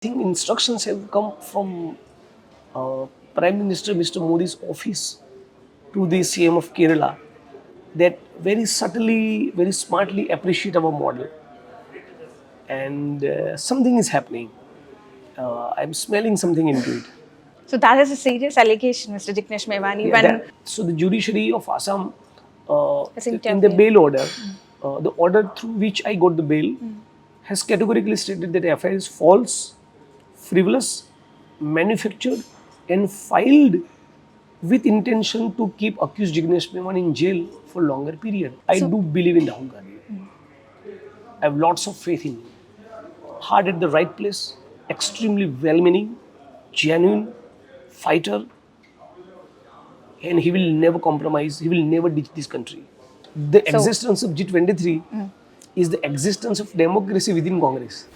think instructions have come from uh, Prime Minister Mr. Modi's office to the CM of Kerala that very subtly, very smartly appreciate our model. And something is happening. I'm smelling something into it. So that is a serious allegation, Mr. Jignesh Mevani, Yeah, when so the judiciary of Assam, has in the intervened. bail order, the order through which I got the bail, has categorically stated that the FIR is false, frivolous, manufactured, and filed with intention to keep accused Jignesh Mevani in jail for longer period. I So, do believe in Rahul Gandhi. I have lots of faith in him. Heart at the right place, extremely well-meaning, genuine, fighter, and he will never compromise. He will never ditch this country. The so existence of G23 is the existence of democracy within Congress.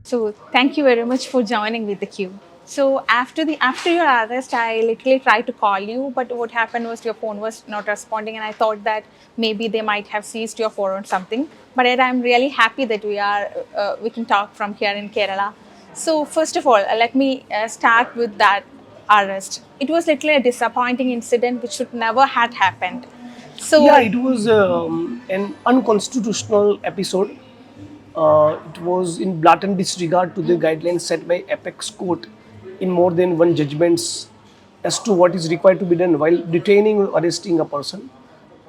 So thank you very much for joining with the queue. So after your arrest, I literally tried to call you, but what happened was your phone was not responding, and I thought that maybe they might have seized your phone or something. But yet I'm really happy that we can talk from here in Kerala. So first of all, let me start with that arrest. It was literally a disappointing incident which should never had happened. Yeah, So it was an unconstitutional episode. It was in blatant disregard to the guidelines set by Apex Court in more than one judgments as to what is required to be done while detaining or arresting a person.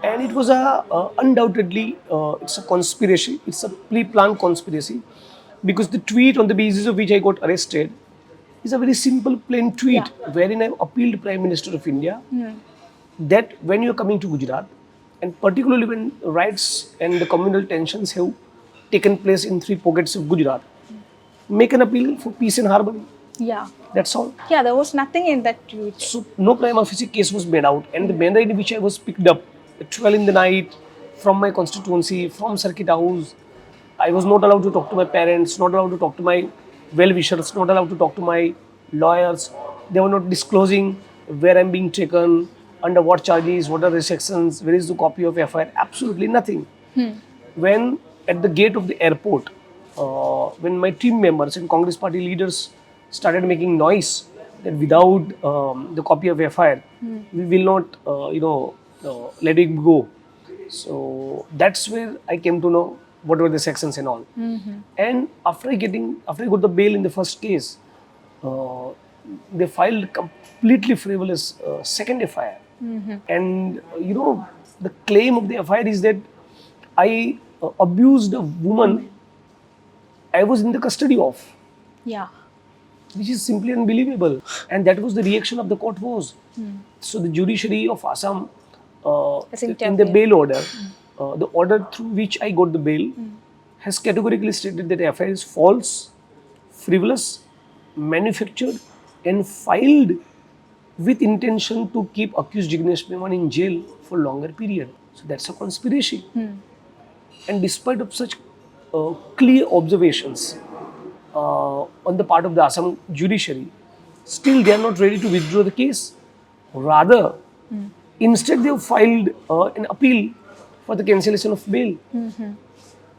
And it was a undoubtedly it's a conspiracy. It's a pre-planned conspiracy because the tweet on the basis of which I got arrested is a very simple, plain yeah. tweet wherein I appealed Prime Minister of India that when you're coming to Gujarat, and particularly when riots and the communal tensions have taken place in three pockets of Gujarat, make an appeal for peace and harmony. Yeah. That's all. Yeah, there was nothing in that tweet. So no prima facie case was made out, and the manner in which I was picked up at 12 in the night from my constituency, from Circuit House, I was not allowed to talk to my parents, not allowed to talk to my well-wishers, not allowed to talk to my lawyers. They were not disclosing where I'm being taken, under what charges, what are the sections, where is the copy of FIR, absolutely nothing. When at the gate of the airport, when my team members and Congress party leaders started making noise that without the copy of FIR, we will not, let it go. So that's where I came to know what were the sections and all. And after I got the bail in the first case, uh, they filed completely frivolous second FIR. And the claim of the FIR is that I abused a woman I was in the custody of, Yeah. which is simply unbelievable. And that was the reaction of the court was. So the judiciary of Assam, Has in the intervened. bail order, the order through which I got the bail, has categorically stated that the FIR is false, frivolous, manufactured, and filed with intention to keep accused Jignesh Mevani in jail for longer period. So that's a conspiracy. And despite of such clear observations on the part of the Assam judiciary, still they are not ready to withdraw the case. Rather, instead they have filed an appeal for the cancellation of bail.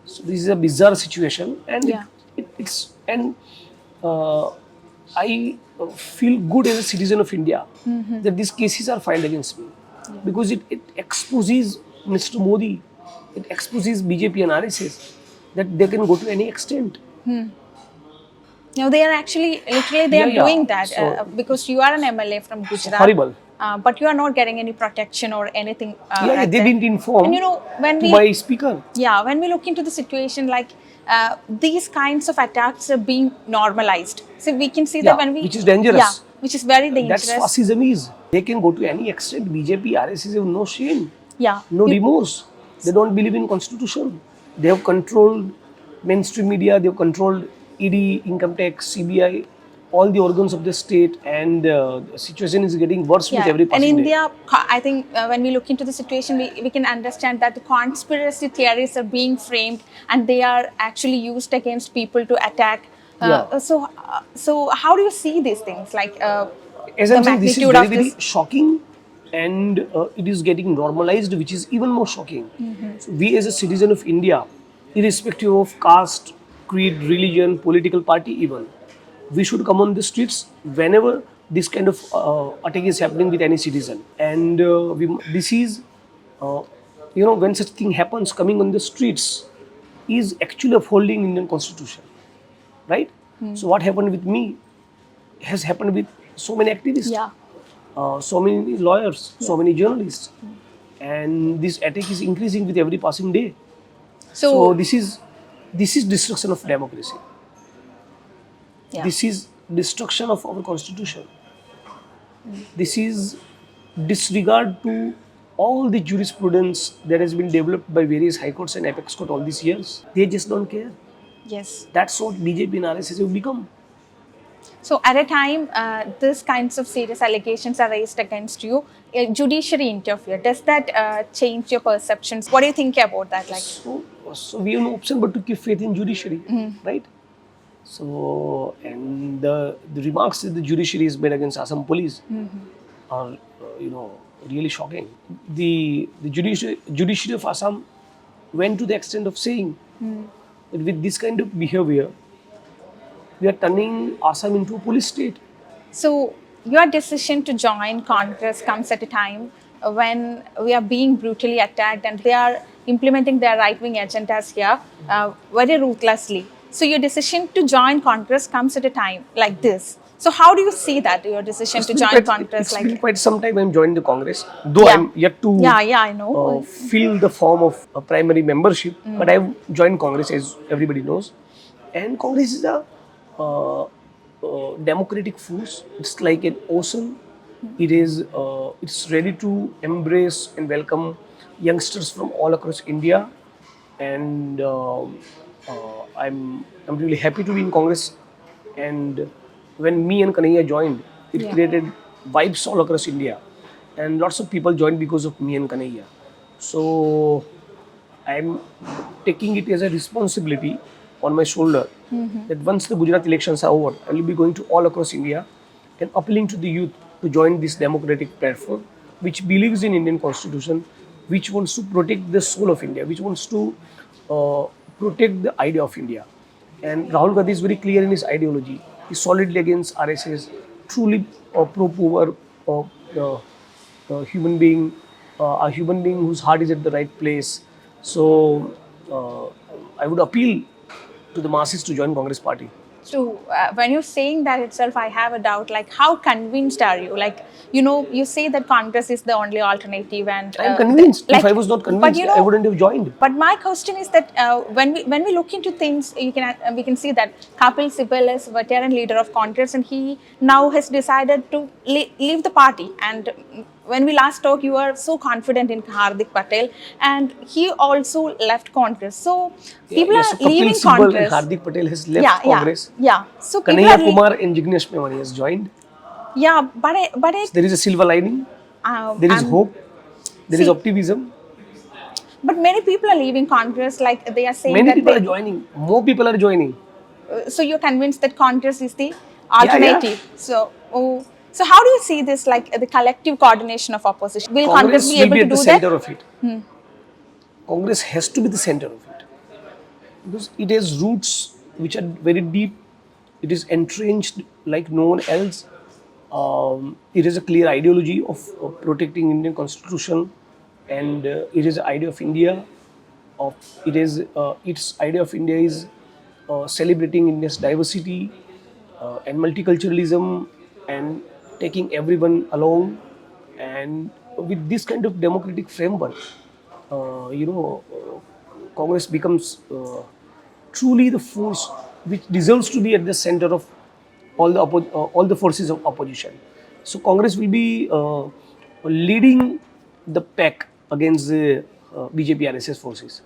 So this is a bizarre situation, and Yeah. uh, I feel good as a citizen of India that these cases are filed against me because it exposes Mr. Modi, it exposes BJP and RSS that they can go to any extent. No, they are actually literally they Yeah, are yeah. doing that So because you are an MLA from it's Gujarat, horrible. but you are not getting any protection or anything Yeah, yeah, like they that. didn't inform And you know when to we my speaker. yeah when we look into the situation like these kinds of attacks are being normalized. So we can see that Yeah, when we which is dangerous. which is very That's dangerous. fascism is. They can go to any extent. BJP, RSS have no shame, Yeah, no you, remorse. They don't believe in constitution. They have controlled mainstream media. They have controlled ED, income tax, CBI, all the organs of the state, and the situation is getting worse with yeah, every and passing day. India, I think when we look into the situation, we can understand that the conspiracy theories are being framed and they are actually used against people to attack. Yeah. So how do you see these things? Like As the I'm saying, this is magnitude very, of very this? shocking and it is getting normalized, which is even more shocking. So we as a citizen of India, irrespective of caste, creed, religion, political party even, we should come on the streets whenever this kind of attack is happening with any citizen. And this is, uh, when such thing happens, coming on the streets is actually upholding Indian constitution, right? So what happened with me has happened with so many activists, Yeah. so many lawyers, so Yes. many journalists, and this attack is increasing with every passing day. So So this is destruction of democracy. yeah. This is destruction of our constitution. This is disregard to all the jurisprudence that has been developed by various high courts and apex court all these years. They just don't care. Yes. That's what BJP and RSS have become. So at a time, these kinds of serious allegations are raised against you. Judiciary interfere. Does that change your perceptions? What do you think about that? Like, So we have no option but to keep faith in judiciary, right? So, and the remarks that the judiciary has made against Assam police are, really shocking. The judiciary of Assam went to the extent of saying that with this kind of behavior, we are turning Assam into a police state. so your decision to join Congress comes at a time when we are being brutally attacked and they are implementing their right-wing agendas here very ruthlessly. So your decision to join Congress comes at a time like this. So how do you see that your decision to join Congress? It's been quite some time I'm joining the Congress, though Yeah. I'm yet to Yeah, I know. fill the form of a primary membership, but I've joined Congress as everybody knows. And Congress is a democratic force. It's like an ocean. It's ready to embrace and welcome youngsters from all across India, and I'm really happy to be in Congress. And when me and Kanhaiya joined, it Yeah. created vibes all across India, and lots of people joined because of me and Kanhaiya. So I'm taking it as a responsibility on my shoulder that once the Gujarat elections are over, I will be going to all across India and appealing to the youth to join this democratic platform, which believes in Indian Constitution, which wants to protect the soul of India, which wants to uh, protect the idea of India. And Rahul Gandhi is very clear in his ideology. He's solidly against RSS, truly pro-poor, human being, a human being whose heart is at the right place. So I would appeal to the masses to join Congress Party. So when you're saying that itself, I have a doubt. Like, how convinced are you? Like, you say that Congress is the only alternative, and I am convinced. If I was not but convinced, I wouldn't have joined. But my question is that when we look into things, we can see that Kapil Sibal is veteran leader of Congress, and he now has decided to leave the party. And when we last talked, you were so confident in Hardik Patel, and he also left Congress. So people Yes, are so Kapil leaving Sibal Congress. and Hardik Patel has left Congress. Yeah. So people Kanhaiya are Kumar and Jignesh Mevani has joined. yeah, but There is a silver lining. There is I'm- hope. There is See, optimism. but many people are leaving Congress. Like they are saying Many that people are joining. More people are joining. so you're convinced that Congress is the Yeah. alternative. So how do you see this, like the collective coordination of opposition? Will Congress Congress be will able be to at the do center that? of it. Congress has to be the center of it because it has roots which are very deep. It is entrenched like no one else. It is a clear ideology of protecting Indian Constitution, and it is the idea of India. Its idea of India is celebrating India's diversity and multiculturalism and taking everyone along. And with this kind of democratic framework, Congress becomes truly the force which deserves to be at the center of all the forces of opposition. So Congress will be leading the pack against the BJP RSS forces.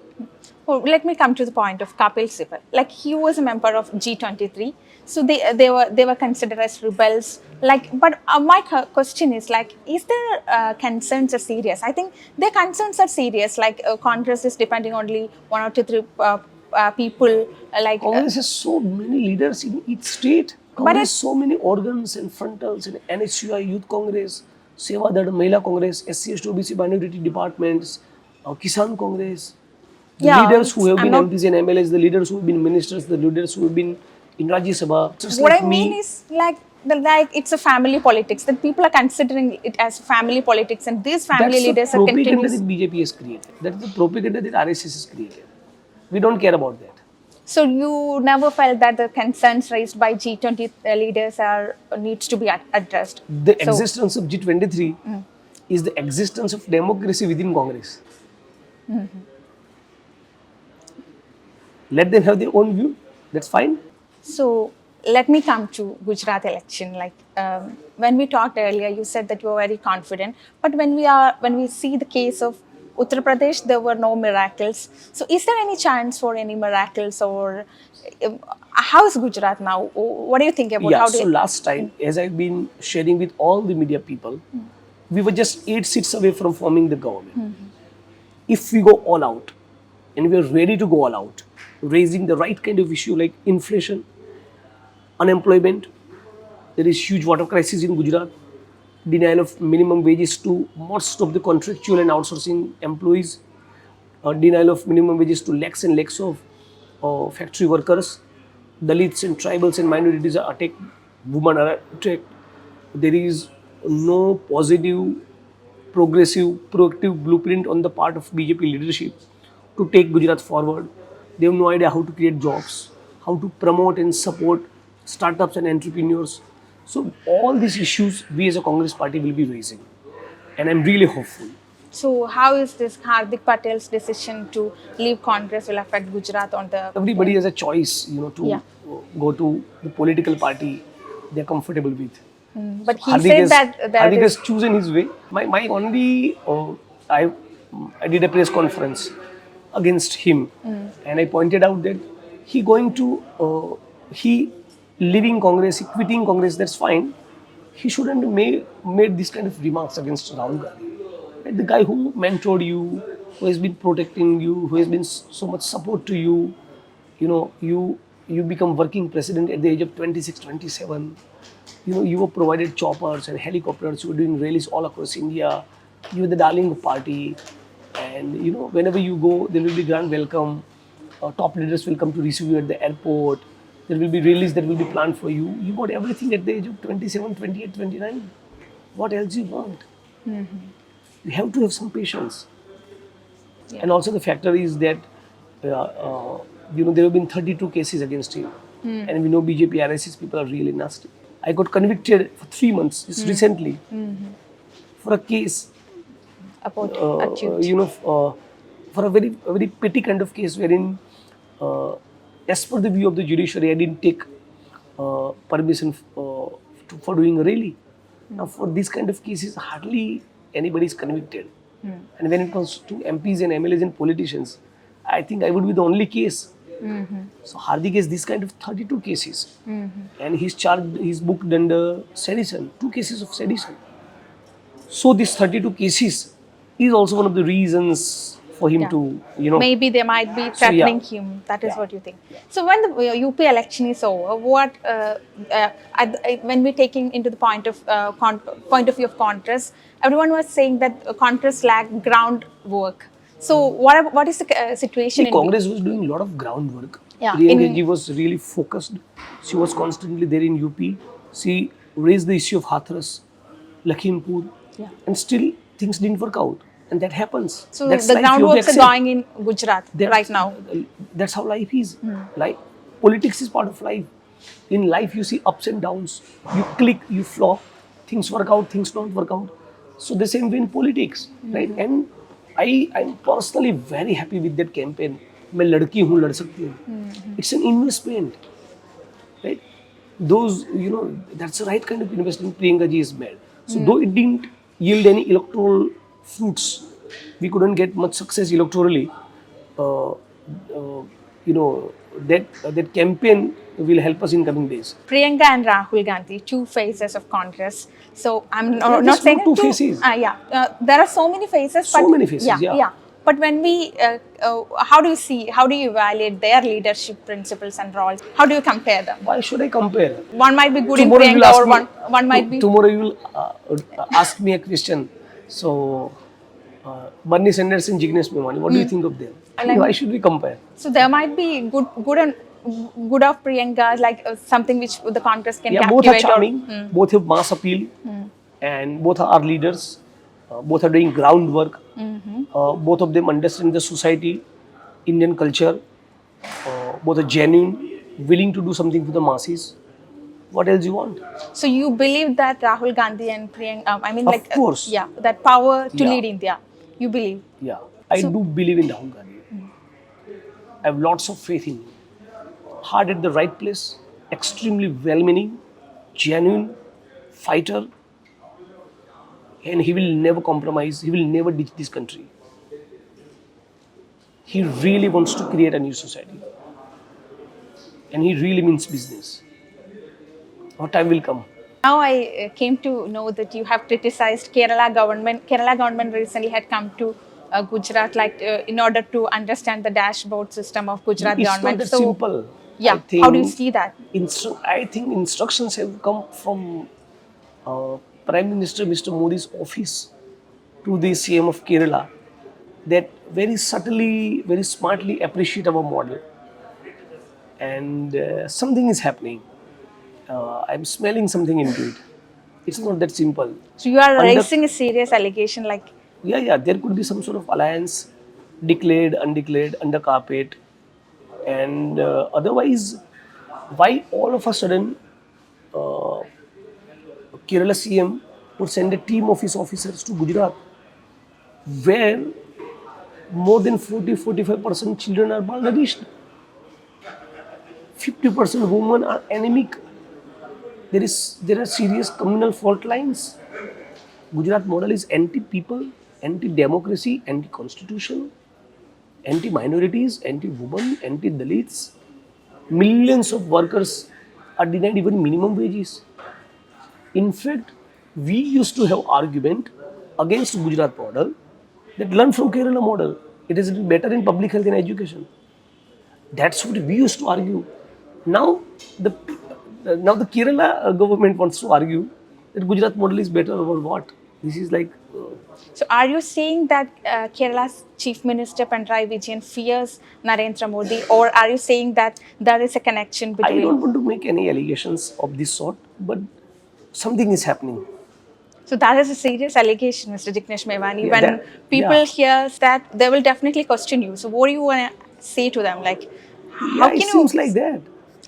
Well, let me come to the point of Kapil Sibal. Like he was a member of G23, so they were considered as rebels. Like, but my question is like, is their concerns are serious? I think their concerns are serious. Like Congress is depending only one or two, three people. Congress has so many leaders in each state. But Congress has so many organs and frontals and NSUI, Youth Congress, Seva Dad, Mahila Congress, SC, ST, OBC minority departments, Kisan Congress, the Yeah, leaders who have I'm been not. MPs and MLAs, the leaders who have been ministers, the leaders who have been in Rajya Sabha, just What like I mean me. is like it's a family politics that people are considering it as family politics, and these family That's the leaders are propaganda continuous. that BJP has created. That's the propaganda that RSS has created. We don't care about that. So you never felt that the concerns raised by G20 leaders are needs to be addressed. The So existence of G23 is the existence of democracy within Congress. Let them have their own view. That's fine. so let me come to Gujarat election. Like when we talked earlier, you said that you were very confident, but when we see the case of Uttar Pradesh, there were no miracles. So is there any chance for any miracles, or how is Gujarat now? What do you think about Yeah, how do so you, last time, as I've been sharing with all the media people, we were just 8 seats away from forming the government. If we go all out, and we are ready to go all out, raising the right kind of issue like inflation, unemployment, there is huge water crisis in Gujarat, denial of minimum wages to most of the contractual and outsourcing employees, denial of minimum wages to lakhs and lakhs of factory workers, Dalits and tribals and minorities are attacked, women are attacked. There is no positive, progressive, proactive blueprint on the part of BJP leadership to take Gujarat forward. They have no idea how to create jobs, how to promote and support startups and entrepreneurs. So all these issues we as a Congress party will be raising, and I'm really hopeful. so how is this Hardik Patel's decision to leave Congress will affect Gujarat on the Everybody has a choice, to yeah. go to the political party they're comfortable with. But So he said that that Hardik has is chosen his way. My only I I did a press conference against him, and I pointed out that he leaving Congress, he quitting Congress. That's fine. He shouldn't have made this kind of remarks against Rahul Gandhi. Right? The guy who mentored you, who has been protecting you, who has been so much support to you, you become working president at the age of 26, 27. You were provided choppers and helicopters. You were doing rallies all across India. You were the darling of party, and whenever you go, there will be grand welcome. Top leaders will come to receive you at the airport. There will be rallies that will be planned for you. You got everything at the age of 27, 28, 29. What else you want? You have to have some patience. yeah. And also the factor is that there have been 32 cases against him, and we know BJP RSS people are really nasty. I got convicted for 3 months just recently for a case, about uh, acute. you know, uh, for a very petty kind of case wherein, as per the view of the judiciary, I didn't take permission for doing a rally. Now, for these kind of cases, hardly anybody is convicted. And when it comes to MPs and MLAs and politicians, I think I would be the only case. So Hardik has this kind of 32 cases, and he's booked under sedition, 2 cases of sedition. So this 32 cases is also one of the reasons for him Yeah. to, Maybe they might be So, yeah. threatening him. That is Yeah. what you think. So when the UP election is over, what when we're taking into the point of view of Congress, everyone was saying that Congress lacked groundwork. So what is the situation See, in Congress was doing a lot of groundwork. Yeah, Priyanka in ji was really focused. She was constantly there in UP. She raised the issue of Hathras, Lakhimpur, Yeah. and still things didn't work out. And that happens. so That's the life. You have to groundworks are accept. going in Gujarat That's- right now. That's how life is. Like politics is part of life. In life, you see ups and downs. You click, you flop. Things work out, things don't work out. So the same way in politics, right? And I'm personally very happy with that campaign. मैं लड़की हूँ लड़ सकती हूँ. It's an investment, right? That's the right kind of investment Priyanka ji has made. So though it didn't yield any electoral fruits, we couldn't get much success electorally. Uh, uh, that campaign will help us in coming days. Priyanka and Rahul Gandhi, two faces of Congress. So I'm They're not just saying not two faces. Yeah, there are so many faces. So but many faces, yeah. But when we, how do you see, how do you evaluate their leadership principles and roles? How do you compare them? Why should I compare? One might be good in Tomorrow you will Priyanka, ask or me. one might be. Tomorrow you will ask me a question. So, Bernie Sanders and Jignesh Mevani, what do you think of them? Like- Why should we compare? So there might be good of Priyanka, like something which the Congress can Yeah, both are captivate. charming. Both have mass appeal, and both are leaders. Both are doing groundwork. Both of them understand the society, Indian culture. Both are genuine, willing to do something for the masses. What else you want? So you believe that Rahul Gandhi and Priyanka, I mean, Of like, course. yeah, that power to Yeah. lead India. You believe. Yeah, I So- do believe in Rahul Gandhi. I have lots of faith in him. Heart at the right place, extremely well-meaning, genuine, fighter, and he will never compromise. He will never ditch this country. He really wants to create a new society, and he really means business. Our time will come. Now I came to know that you have criticized Kerala government. Kerala government recently had come to Gujarat, like in order to understand the dashboard system of Gujarat It's government. not that So simple. yeah, how do you see that? I think instructions have come from uh, Prime Minister Mr. Modi's office to the CM of Kerala that very subtly, very smartly appreciate our model, and something is happening. I'm smelling something into it. It's not that simple. So you are Under, raising a serious allegation, like yeah, there could be some sort of alliance, declared, undeclared, under carpet, and otherwise, why all of a sudden Kerala CM would send a team of his officers to Gujarat, where more than 40-45% children are malnourished, 50% women are anemic. There are serious communal fault lines. Gujarat model is anti-people, anti-democracy, anti-constitution, anti-minorities, anti-women, anti-Dalits. Millions of workers are denied even minimum wages. In fact, we used to have argument against Gujarat model that learn from Kerala model. It is better in public health and education. That's what we used to argue. Now the Kerala government wants to argue that Gujarat model is better or what? This is like so. Are you saying that Kerala's Chief Minister Pinarayi Vijayan fears Narendra Modi, or are you saying that there is a connection I between? don't want to make any allegations of this sort, but something is happening. So that is a serious allegation, Mr. Jignesh Mevani. Yeah, When that- people yeah. hear that, they will definitely question you. So what do you want to say to them? Like, Yeah, how it can seems you? like that.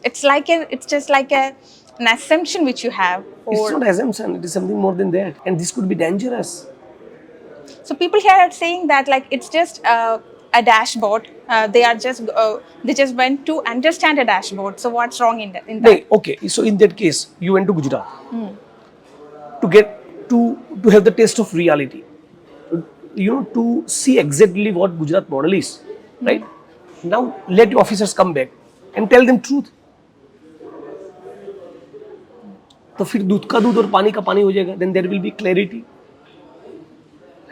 It's just like an assumption which you have, It's or not assumption. It is something more than that, and this could be dangerous. so people here are saying that like it's just a dashboard. They just went to understand a dashboard. So what's wrong in that? Hey, okay. So in that case, you went to Gujarat to get to have the taste of reality. You know, to see exactly what Gujarat model is, right? Now let your officers come back and tell them truth. तो फिर दूध का दूध और पानी का पानी हो जाएगा. Then there will be clarity,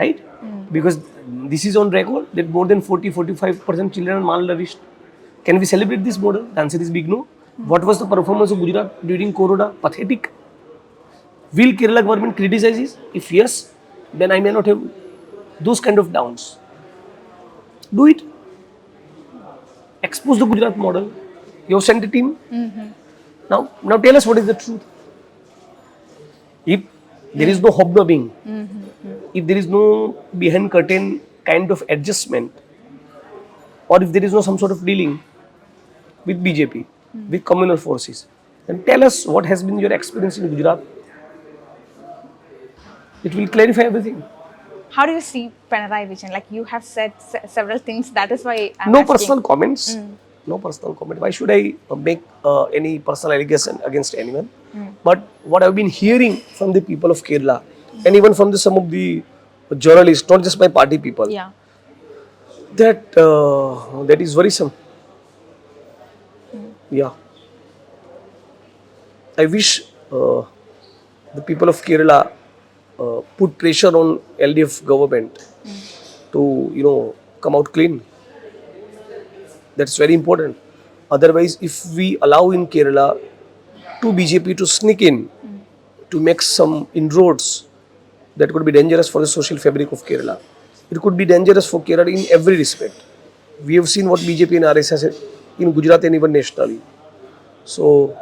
right? Because this is on record that more than 40-45% children are malnourished. Can we celebrate this model? The answer is big no. What was the performance of Gujarat during Corona? Pathetic. Will Kerala government criticize this? If yes, then I may not have those kind of downs. Do it. Expose the Gujarat model. You have sent a team. Now tell us what is the truth. If there is no hobnobbing, if there is no behind curtain kind of adjustment, or if there is no some sort of dealing with BJP, with communal forces, then tell us what has been your experience in Gujarat. It will clarify everything. How do you see Pinarayi Vijayan? Like you have said several things. That is why I'm No asking. personal comments. No personal comment. Why should I make any personal allegation against anyone? But what I've been hearing from the people of Kerala, and even from some of the journalists, not just my party people, Yeah. that is worrisome. Yeah. I wish the people of Kerala put pressure on LDF government to come out clean. That's very important. Otherwise, if we allow in Kerala to BJP to sneak in, to make some inroads, that could be dangerous for the social fabric of Kerala. It could be dangerous for Kerala in every respect. We have seen what BJP and RSS in Gujarat and even nationally. So,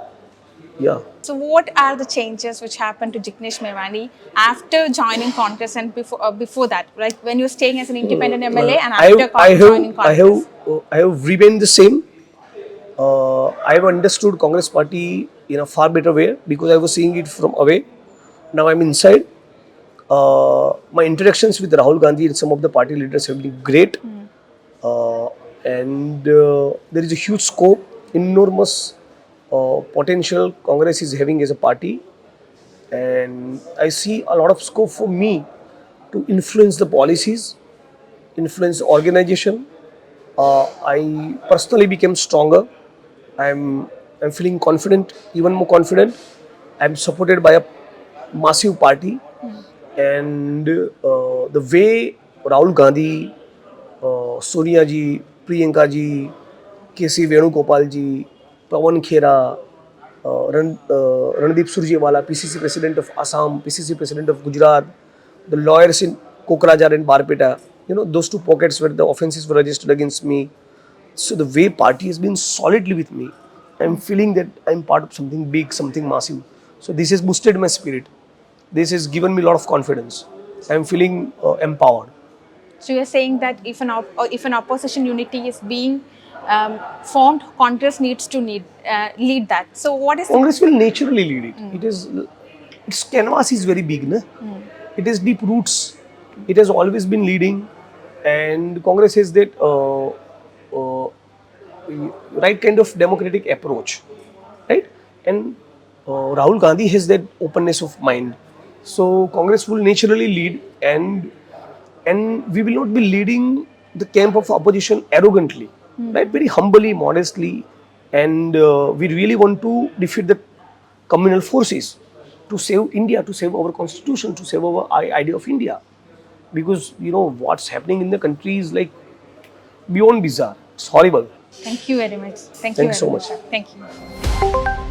yeah. So, what are the changes which happened to Jignesh Mevani after joining Congress and before that, like when you're staying as an independent MLA and after joining Congress? I have remained the same. I have understood Congress party in a far better way because I was seeing it from away. Now I'm inside. My interactions with Rahul Gandhi and some of the party leaders have been great. Uh, and there is a huge scope, enormous potential Congress is having as a party. And I see a lot of scope for me to influence the policies, influence the organization. I personally became stronger. I'm I'm feeling confident, even more confident. I'm supported by a massive party, and the way Rahul Gandhi, Sonia ji, Priyanka ji, KC Venugopal ji, Pawan Khera, Randeep Surjewala, PCC President of Assam, PCC President of Gujarat, the lawyers in Kokrajhar and Barpeta, those two pockets where the offences were registered against me. So the way party has been solidly with me, I'm feeling that I'm part of something big, something massive. So this has boosted my spirit. This has given me a lot of confidence. I'm feeling empowered. So you're saying that if an opposition unity is being formed, Congress needs to lead that. So what is Congress will naturally lead it. Its canvas is very big, na? It has deep roots. It has always been leading, and Congress has that right kind of democratic approach, right? And Rahul Gandhi has that openness of mind. So Congress will naturally lead, and we will not be leading the camp of opposition arrogantly, right? Very humbly, modestly, and we really want to defeat the communal forces to save India, to save our constitution, to save our idea of India. Because what's happening in the country is like beyond bizarre. It's horrible. Thank you very much. Thank you Thank you very so much. much. Sir. Thank you.